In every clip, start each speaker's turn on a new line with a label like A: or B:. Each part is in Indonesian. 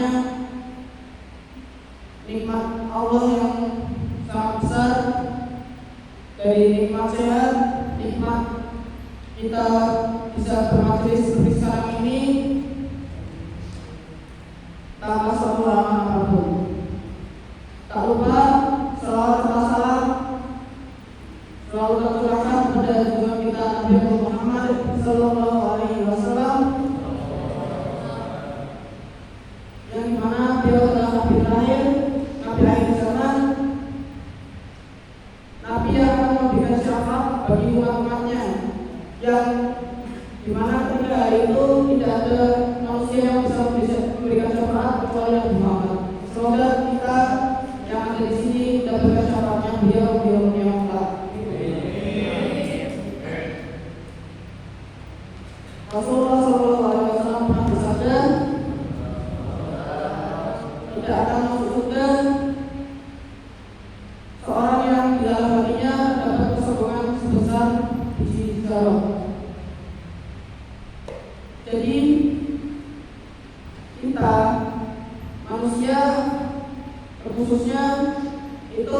A: karenanya nikmat Allah yang sangat besar, dari nikmat sehat, nikmat kita bisa bermajelis seperti sekarang ini tanpa suatu halangan apapun. Tak lupa selawat serta salam selalu tercurahkan kepada junjungan kita Nabi Muhammad Sallallahu Alaihi Wasallam, yang dimana beliau adalah Nabi terakhir, Nabi akhir zaman, Nabi yang akan memberikan syafaat bagi umat-umatnya, yang dimana ketika hari itu tidak ada manusia yang bisa memberikan syafaat kecuali Nabi Muhammad. Semoga kita yang ada di sini mendapatkan syafaatnya beliau yang kelak. Rasulullah SAW pernah bersabda, tidak akan masuk surga seorang yang di dalam hatinya dapat kesombongan sebesar biji zarah. Jadi kita manusia khususnya itu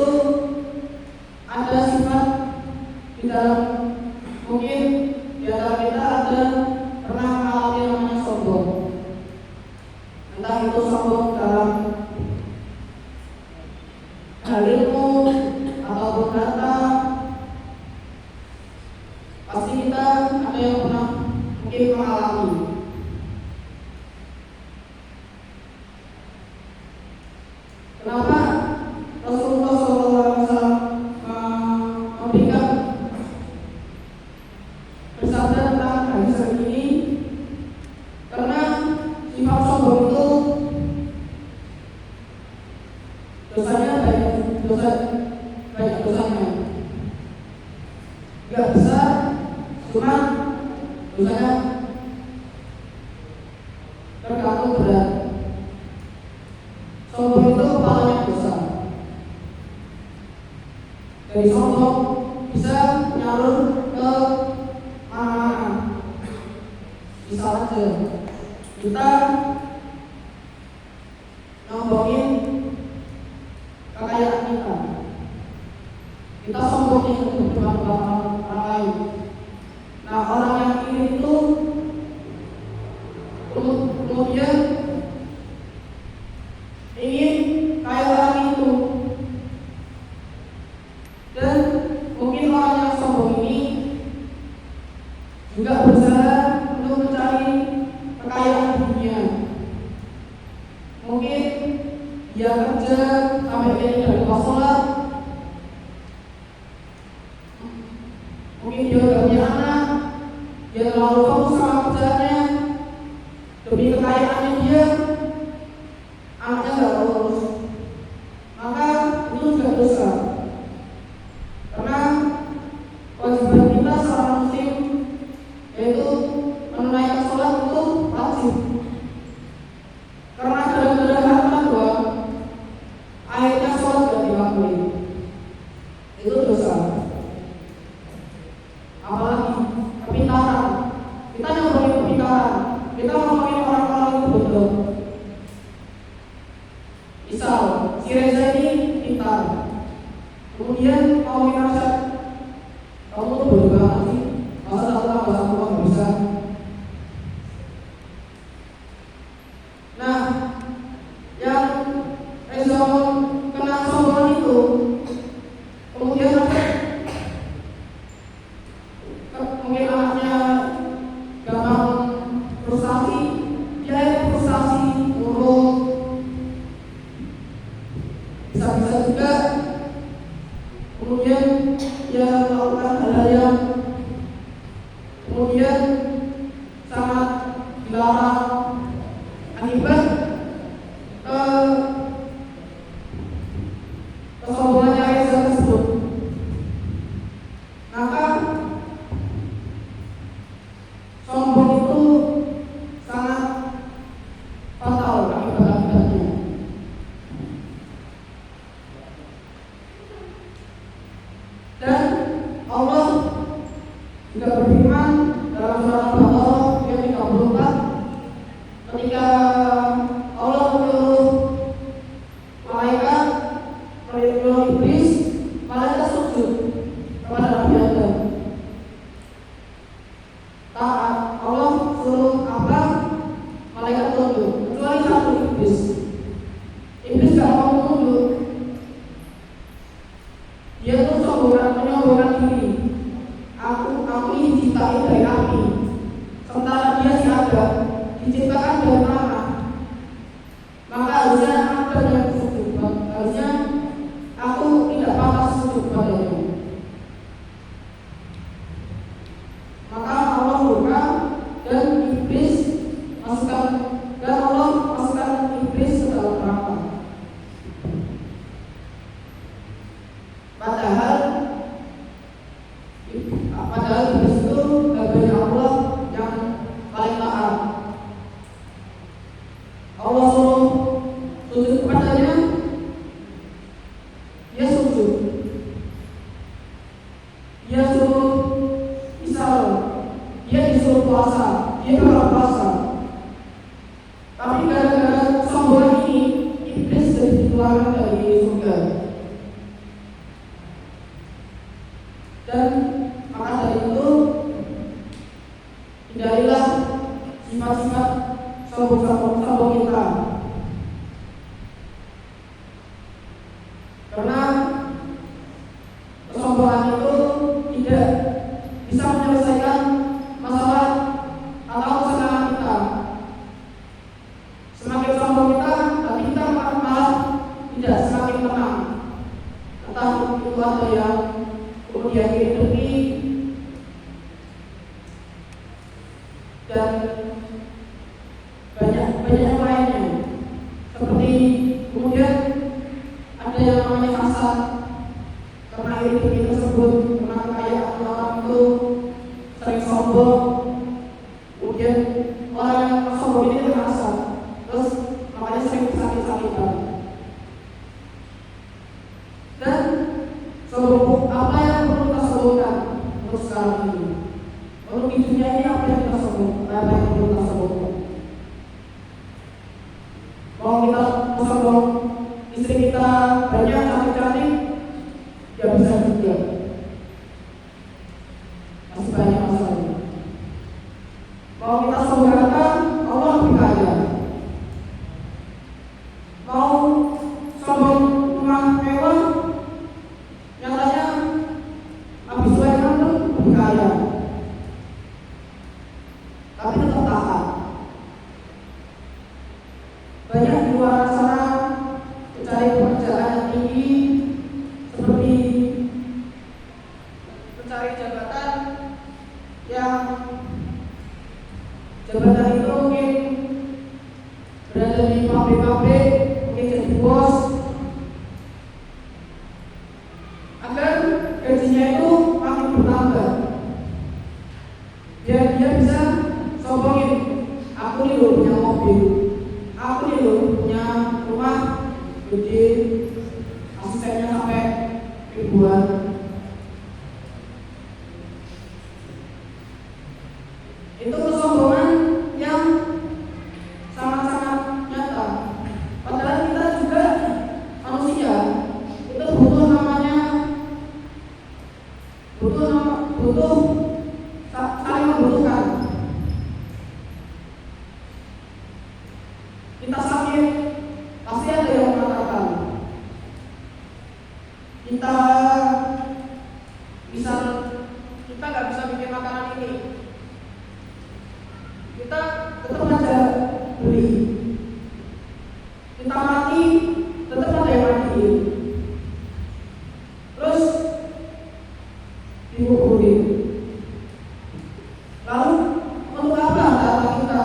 A: ada sifat di dalam, mungkin di antara kita ada pernah mengalami yang namanya sombong, entah itu sombong dalam hal ilmu ataupun harta. Pasti kita ada yang pernah mungkin mengalami. Kenapa Rasulullah SAW memberikan bersabda tentang hadis ini? Karena sifat sombong itu dosanya banyak dosanya, nggak besar, cuma dosanya tergantung berat. Sombong itu kepalanya besar. Dari sombong bisa nyalur ke mana-mana. Misal aja kita nyombongin kekayaan kita sombongin ke depan orang lain. Nah, orang yang iri itu kemudian ingin kayak orang itu, dan mungkin orang yang sombong ini juga berusaha untuk mencari kekayaan dunia. Mungkin dia kerja sampai dia tidak lupa sholat, mungkin dia tidak punya anak, dia terlalu fokus sama kerjaannya, demi kekayaannya dia anaknya nggak lulus, maka itu juga dosa. Karena kewajiban kita seorang muslim yaitu menunaikan sholat itu wajib. Karena gara-gara harta doang akhirnya sholat gak dilakuin, itu dosa. Apalagi kepintaran, kita ngomongin kepintaran, kita ngomongin orang-orang itu bodoh. Misal, si Reza ini pintar, kemudian mau nasihat, kamu tuh bodoh banget sih, masa satu bahasa aku nggak bisa. Nah, yang Reza kena sombong itu, kemudian mungkin anaknya gampang frustasi, dia frustasi murung. Bisa-bisa juga kemudian dia melakukan hal-hal yang kemudian sangat dilarang akibat kesombongannya Reza tersebut. Maka sombong itu sangat fatal akibat-akibatnya. Dan Allah juga berfirman dalam surat Al-Baqarah ayat 34 ketika Allah iblis. Iblis gak mau tunduk. Dia tuh menyombongkan diri. Aku ini diciptain dari api. Sementara dia si Adam diciptakan dari tanah. Maka harusnya Adam yang sujud. Harusnya aku tidak pantas sujud padanya. Maka Allah murka dan Allah masukkan iblis ke dalam neraka. Padahal iblis itu hambanya Allah yang paling taat. Allah suruh sujud kepadanya, dia sujud. Dia suruh Isra, dia disuruh puasa, dia kalau puasa. Tapi gara-gara sombongan ini, iblis jadi dikeluarkan dari surga. Dan maka dari itu hindarilah sifat-sifat sombong kita. Karena kesombongan itu tidak bisa menyelesaikan masalah atau kesalahan kita. Semakin sombong kita, hati kita malah tidak semakin tenang. Entah itu ada yang kemudian hidupi dan banyak yang lainnya. Seperti kemudian ada yang namanya hasad, karena iri tersebut, karena kekayaan orang itu sering sombong. Kemudian orang yang sombong ini terhasad, terus makanya sering sakit-sakitan. Dan sombong apa yang perlu kita sombongkan untuk sekarang ini? Untuk di dunia ini apa yang kita sombongkan? Apa yang perlu kita sombongkan? Mau kita sombong istri kita banyak cantik-cantik, ya bisa juga. Masih banyak masalahnya. Mau kita sombongkan Allah lebih kaya. Mau sombong rumah mewah, nyatanya habis Sulaiman itu lebih kaya, tapi tetap taat. Banyak di luar sana mencari pekerjaan yang tinggi, seperti mencari jabatan yang jabatan itu mungkin berada di pabrik-pabrik, mungkin jadi bos, agar gajinya itu makin bertambah, biar dia bisa sombongin, aku nih loh punya mobil, aku nih loh punya rumah gede, asistennya sampai ribuan. Itu kesombongan yang sangat-sangat nyata. Padahal kita juga manusia, itu butuh saling membutuhkan. Kita sakit, pasti ada yang mengatakan. Kita nggak bisa bikin makanan ini, kita tetap aja beli. Kita mati, tetap ada yang mati. Terus dikuburin. Lalu untuk apa harta kita?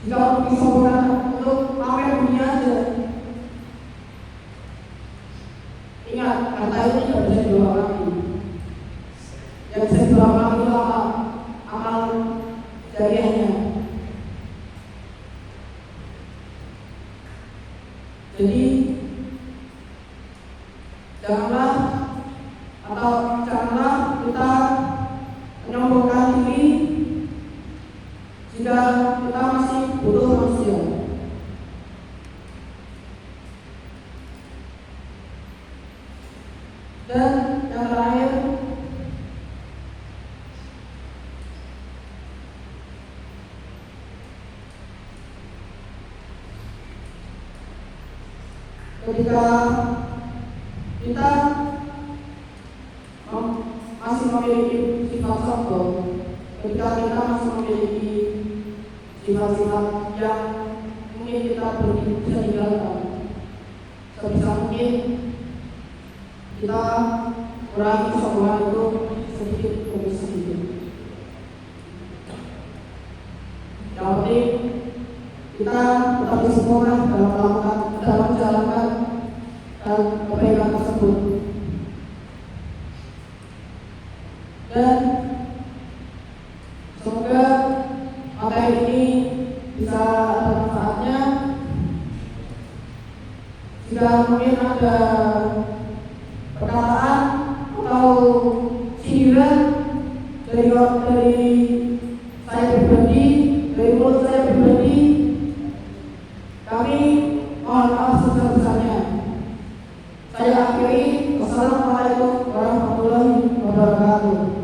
A: Jika untuk disombongkan untuk pamer dunia aja. Ingat, harta itu tidak bisa dibawa lagi. Yang bisa dibawa lagi itu amal jariahnya. Jadi janganlah kita menyombongkan diri jika kita masih butuh manusia. Dan yang terakhir, ketika kita masih memiliki sifat sombong, ketika kita masih memiliki sifat-sifat yang mungkin kita belum bisa tinggalkan, sebisa mungkin kita kurangi kesombongan itu sedikit demi sedikit. Yang penting kita tetap bersikukuh dalam menjalankan kebaikan tersebut. Dan semoga materi ini bisa ada manfaatnya. Jika mungkin ada perkataan atau sindiran dari saya pribadi, dari mulut saya pribadi, kami mohon maaf sebesar-besarnya. Saya akhiri. Wassalamualaikum warahmatullahi wabarakatuh.